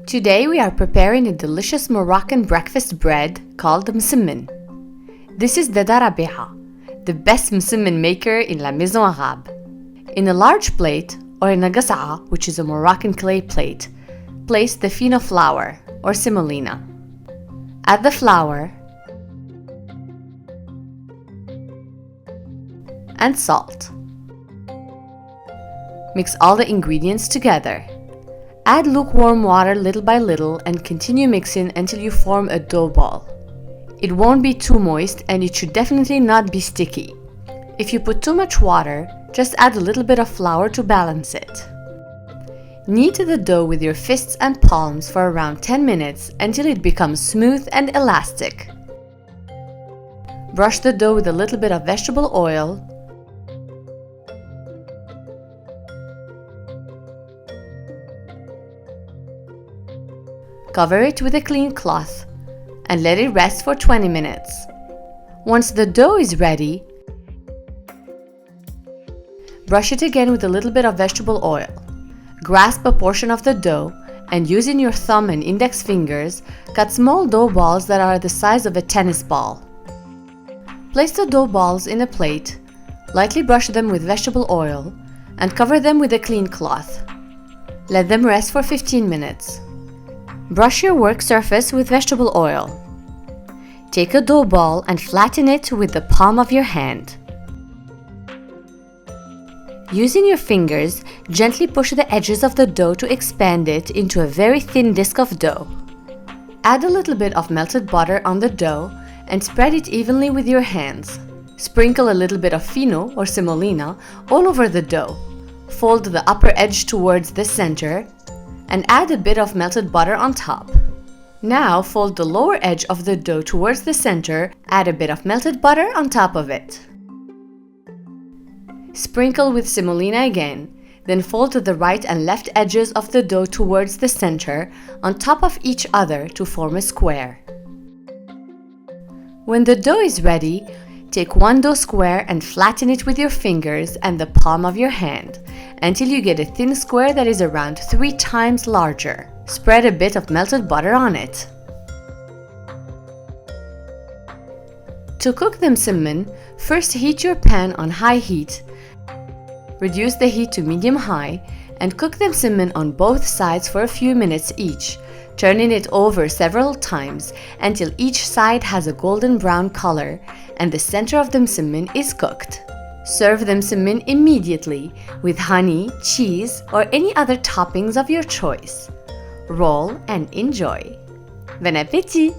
Today we are preparing a delicious Moroccan breakfast bread called Msemmen. This is Dada Rabiha, the best Msemmen maker in La Maison Arabe. In a large plate, or in a Gasaa, which is a Moroccan clay plate, place the fino flour, or semolina. Add the flour and salt. Mix all the ingredients together. Add lukewarm water little by little and continue mixing until you form a dough ball. It won't be too moist and it should definitely not be sticky. If you put too much water, just add a little bit of flour to balance it. Knead the dough with your fists and palms for around 10 minutes until it becomes smooth and elastic. Brush the dough with a little bit of vegetable oil. Cover it with a clean cloth and let it rest for 20 minutes. Once the dough is ready, brush it again with a little bit of vegetable oil. Grasp a portion of the dough and using your thumb and index fingers, cut small dough balls that are the size of a tennis ball. Place the dough balls in a plate, lightly brush them with vegetable oil, and cover them with a clean cloth. Let them rest for 15 minutes. Brush your work surface with vegetable oil. Take a dough ball and flatten it with the palm of your hand. Using your fingers, gently push the edges of the dough to expand it into a very thin disc of dough. Add a little bit of melted butter on the dough and spread it evenly with your hands. Sprinkle a little bit of fino or semolina all over the dough. Fold the upper edge towards the center and add a bit of melted butter on top. Now fold the lower edge of the dough towards the center, add a bit of melted butter on top of it. Sprinkle with semolina again, then fold the right and left edges of the dough towards the center on top of each other to form a square. When the dough is ready, take one dough square and flatten it with your fingers and the palm of your hand until you get a thin square that is around 3 times larger. Spread a bit of melted butter on it. To cook the msemmen, first heat your pan on high heat. Reduce the heat to medium-high and cook the msemmen on both sides for a few minutes each, turning it over several times until each side has a golden brown color and the center of the msemmen is cooked. Serve the msemmen immediately with honey, cheese, or any other toppings of your choice. Roll and enjoy. Bon appétit!